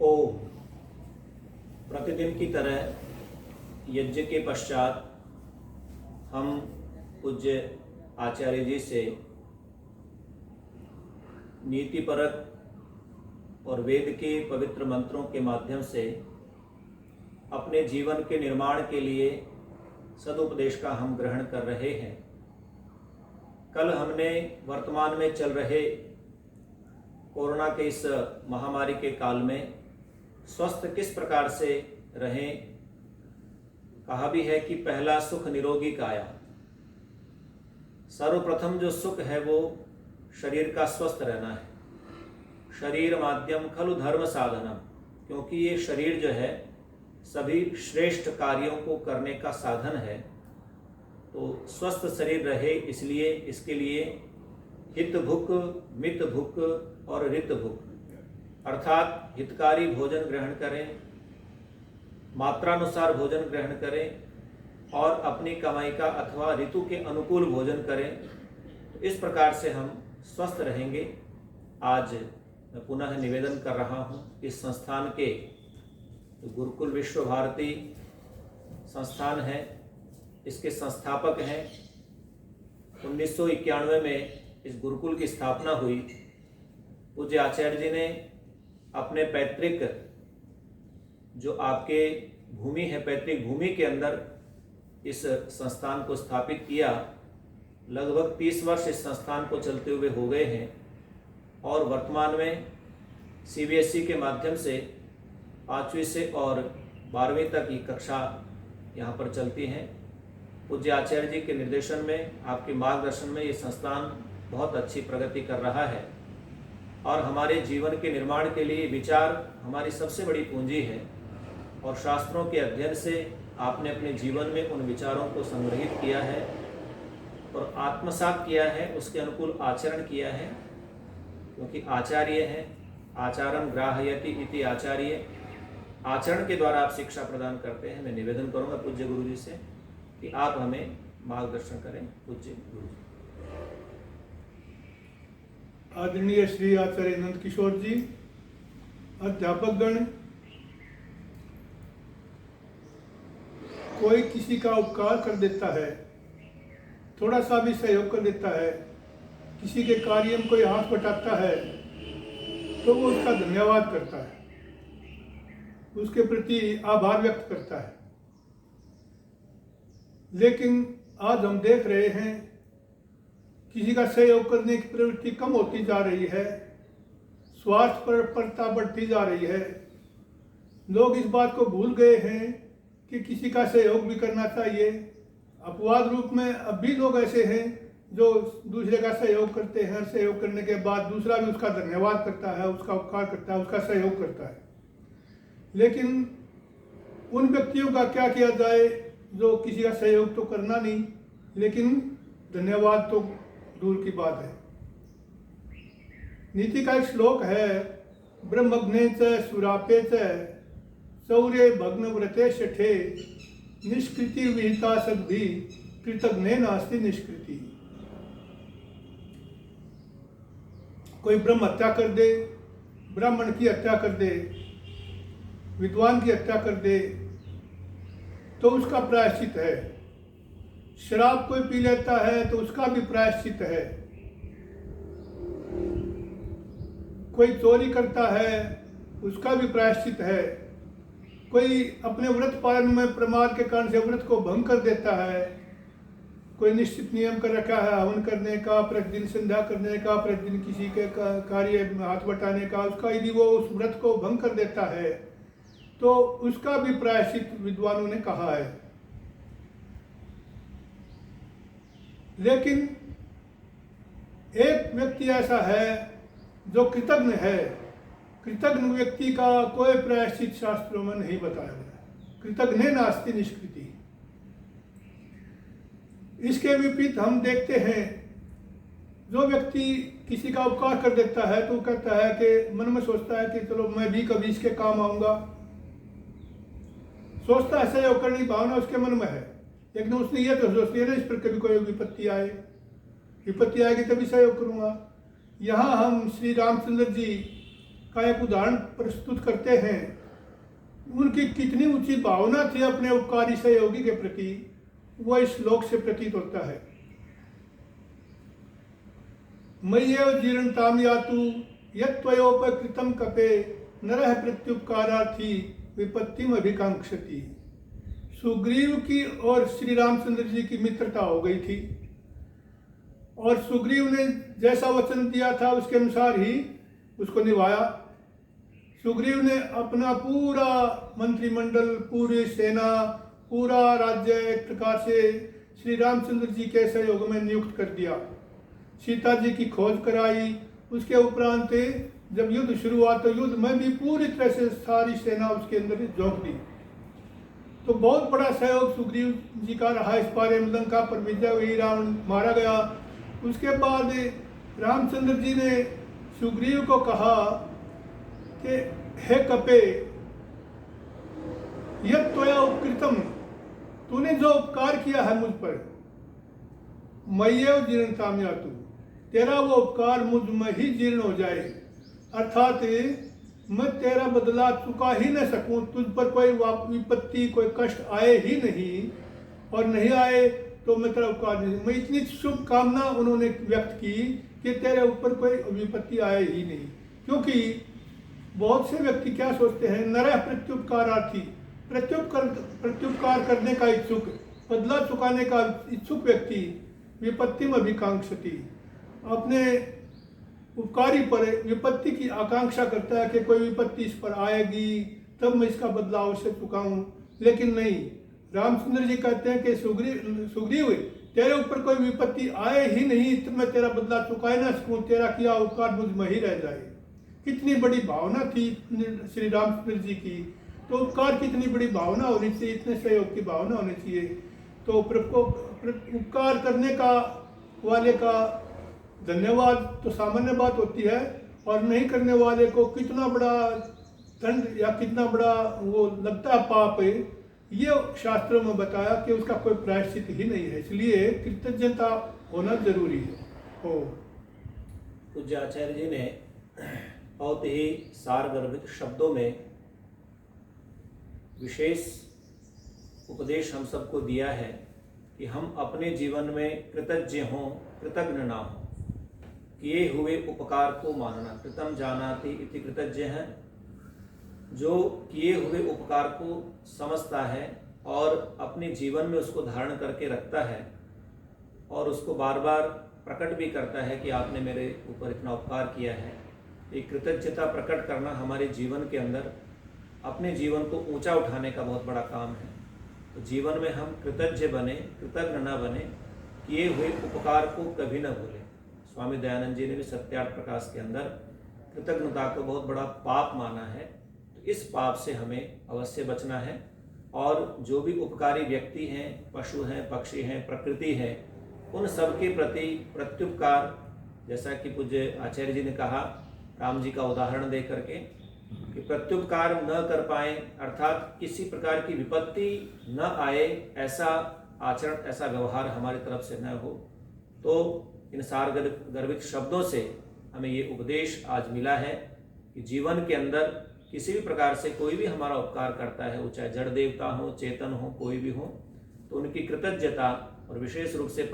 ओम। प्रतिदिन की तरह यज्ञ के पश्चात हम पूज्य आचार्य जी से नीतिपरक और वेद के पवित्र मंत्रों के माध्यम से अपने जीवन के निर्माण के लिए सदुपदेश का हम ग्रहण कर रहे हैं। कल हमने वर्तमान में चल रहे कोरोना के इस महामारी के काल में स्वस्थ किस प्रकार से रहें, कहा भी है कि पहला सुख निरोगी काया। सर्वप्रथम जो सुख है वो शरीर का स्वस्थ रहना है। शरीर माध्यम खलु धर्म साधनम, क्योंकि ये शरीर जो है सभी श्रेष्ठ कार्यों को करने का साधन है। तो स्वस्थ शरीर रहे इसलिए इसके लिए हित भुक, मित भुक और ऋत भुक, अर्थात हितकारी भोजन ग्रहण करें, मात्रानुसार भोजन ग्रहण करें और अपनी कमाई का अथवा ऋतु के अनुकूल भोजन करें। तो इस प्रकार से हम स्वस्थ रहेंगे। आज मैं पुनः निवेदन कर रहा हूँ, इस संस्थान के गुरुकुल विश्व भारती संस्थान है, इसके संस्थापक हैं। 1991 में इस गुरुकुल की स्थापना हुई। पूज्य आचार्य जी ने अपने पैतृक जो आपके भूमि है, पैतृक भूमि के अंदर इस संस्थान को स्थापित किया। लगभग 30 वर्ष इस संस्थान को चलते हुए हो गए हैं और वर्तमान में CBSE के माध्यम से 5वीं से और 12वीं तक की कक्षा यहाँ पर चलती हैं। पूज्य आचार्य जी के निर्देशन में, आपके मार्गदर्शन में ये संस्थान बहुत अच्छी प्रगति कर रहा है और हमारे जीवन के निर्माण के लिए विचार हमारी सबसे बड़ी पूंजी है। और शास्त्रों के अध्ययन से आपने अपने जीवन में उन विचारों को संग्रहित किया है और आत्मसात किया है, उसके अनुकूल आचरण किया है। क्योंकि आचार्य है, आचारम ग्राहयति इति आचार्य, आचरण के द्वारा आप शिक्षा प्रदान करते हैं। मैं निवेदन करूंगा पूज्य गुरु जी से कि आप हमें मार्गदर्शन करें। पूज्य गुरु जी। आदरणीय श्री आचार्य नंद किशोर जी, अध्यापक गण, कोई किसी का उपकार कर देता है, थोड़ा सा भी सहयोग कर देता है, किसी के कार्य में कोई हाथ बटाता है तो वो उसका धन्यवाद करता है, उसके प्रति आभार व्यक्त करता है। लेकिन आज हम देख रहे हैं किसी का सहयोग करने की प्रवृत्ति कम होती जा रही है, स्वार्थ परता बढ़ती जा रही है। लोग इस बात को भूल गए हैं कि किसी का सहयोग भी करना चाहिए। अपवाद रूप में अब भी लोग ऐसे हैं जो दूसरे का सहयोग करते हैं, सहयोग करने के बाद दूसरा भी उसका धन्यवाद करता है, उसका उपकार करता है, उसका सहयोग करता है। लेकिन उन व्यक्तियों का क्या किया जाए जो किसी का सहयोग तो करना नहीं, लेकिन धन्यवाद तो दूर की बात है। नीति का एक श्लोक है, ब्रह्मग्ने च सुरापे च सौर्य भग्न व्रते शठे निष्कृति विहिता सद्भि कृतज्ञ नास्ति निष्कृति। कोई ब्रह्म हत्या कर दे, ब्राह्मण की हत्या कर दे, विद्वान की हत्या कर दे तो उसका प्रायश्चित है। शराब कोई पी लेता है तो उसका भी प्रायश्चित है। कोई चोरी करता है उसका भी प्रायश्चित है। कोई अपने व्रत पालन में प्रमाद के कारण से व्रत को भंग कर देता है। कोई निश्चित नियम कर रखा है हवन करने का, प्रतिदिन संध्या करने का, प्रतिदिन किसी के कार्य में हाथ बटाने का, उसका यदि वो उस व्रत को भंग कर देता है तो उसका भी प्रायश्चित विद्वानों ने कहा है। लेकिन एक व्यक्ति ऐसा है जो कृतज्ञ है। कृतज्ञ व्यक्ति का कोई प्रायश्चित शास्त्रों में नहीं बताया गया। कृतज्ञ नास्ति निष्कृति। इसके विपरीत हम देखते हैं, जो व्यक्ति किसी का उपकार कर देता है तो कहता है कि मन में सोचता है कि चलो मैं भी कभी इसके काम आऊंगा, सोचता है, सहयोग करने की भावना उसके मन में है। लेकिन उसने ये तो सोचती है ना, इस पर कभी कोई विपत्ति आए, विपत्ति आएगी तभी सहयोग करूंगा। यहाँ हम श्री रामचंद्र जी का एक उदाहरण प्रस्तुत करते हैं। उनकी कितनी ऊंची भावना थी अपने उपकारी सहयोगी के प्रति, वह इस श्लोक से प्रतीत होता है। मय्येव जीर्णताम यातु यत्त्वयोपकृतं कपे नरः प्रत्युपकारार्थी विपत्तिम अभिकांक्षति। सुग्रीव की और श्री रामचंद्र जी की मित्रता हो गई थी और सुग्रीव ने जैसा वचन दिया था उसके अनुसार ही उसको निभाया। सुग्रीव ने अपना पूरा मंत्रिमंडल, पूरी सेना, पूरा राज्य एक प्रकार से श्री रामचंद्र जी के सहयोग में नियुक्त कर दिया। सीता जी की खोज कराई। उसके उपरांत जब युद्ध शुरू हुआ तो युद्ध में भी पूरी तरह से सारी सेना उसके अंदर झोंक दी। तो बहुत बड़ा सहयोग सुग्रीव जी का रहा इस बारे में। लंका पर विजय हुई, रावण मारा गया। उसके बाद रामचंद्र जी ने सुग्रीव को कहा कि हे कपे, यत् त्वया उपकृतम, तूने जो उपकार किया है मुझ पर, मय्येव जीर्णताम यातु, तेरा वो उपकार मुझ में ही जीर्ण हो जाए। अर्थात मैं तेरा बदला चुका ही न सकूं, तुझ पर कोई विपत्ति, कोई कष्ट आए ही नहीं, और नहीं आए तो मैं तेरा उपकार नहीं। मैं इतनी शुभ कामना उन्होंने व्यक्त की कि तेरे ऊपर कोई विपत्ति आए ही नहीं। क्योंकि बहुत से व्यक्ति क्या सोचते हैं, नरः प्रत्युपकारार्थी, प्रत्युपकार करने का इच्छुक, बदला चुकाने का इच्छुक व्यक्ति विपत्ति में अभिकांक्षति, अपने उपकारी पर विपत्ति की आकांक्षा करता है कि कोई विपत्ति इस पर आएगी तब मैं इसका बदला अवश्य चुकाऊं। लेकिन नहीं, रामचंद्र जी कहते हैं कि सुग्रीव तेरे ऊपर कोई विपत्ति आए ही नहीं तो मैं तेरा बदला चुकाए ना सकूं, तेरा किया उपकार मुझ में ही रह जाए। कितनी बड़ी भावना थी श्री रामचंद्र जी की। तो उपकार की इतनी बड़ी भावना होनी चाहिए, इतने सहयोग की भावना होनी चाहिए। तो उपकार करने का वाले का धन्यवाद तो सामान्य बात होती है, और नहीं करने वाले को कितना बड़ा दंड या कितना बड़ा वो लगता है पाप है, ये शास्त्रों में बताया कि उसका कोई प्रायश्चित ही नहीं है। इसलिए कृतज्ञता होना जरूरी है। हो पूज्य आचार्य जी ने बहुत ही सारगर्भित शब्दों में विशेष उपदेश हम सबको दिया है कि हम अपने जीवन में कृतज्ञ हों, कृतज्ञ ना हों। किए हुए उपकार को मानना, कृतम जानाति इति कृतज्ञ है। जो किए हुए उपकार को समझता है और अपने जीवन में उसको धारण करके रखता है और उसको बार बार प्रकट भी करता है कि आपने मेरे ऊपर इतना उपकार किया है। एक कृतज्ञता प्रकट करना हमारे जीवन के अंदर अपने जीवन को ऊंचा उठाने का बहुत बड़ा काम है। तो जीवन में हम कृतज्ञ बने, कृतज्ञ न बने, किए हुए उपकार को कभी न भूलें। स्वामी दयानंद जी ने भी सत्यार्थ प्रकाश के अंदर कृतज्ञता को बहुत बड़ा पाप माना है। तो इस पाप से हमें अवश्य बचना है। और जो भी उपकारी व्यक्ति हैं, पशु हैं, पक्षी हैं, प्रकृति है, उन सब के प्रति प्रत्युपकार, जैसा कि पूज्य आचार्य जी ने कहा राम जी का उदाहरण दे करके, कि प्रत्युपकार न कर पाए, अर्थात किसी प्रकार की विपत्ति न आए, ऐसा आचरण, ऐसा व्यवहार हमारी तरफ से न हो। तो इन सारगर्भित शब्दों से हमें ये उपदेश आज मिला है कि जीवन के अंदर किसी भी प्रकार से कोई भी हमारा उपकार करता है, वो चाहे जड़ देवता हो, चेतन हो, कोई भी हो, तो उनकी कृतज्ञता और विशेष रूप से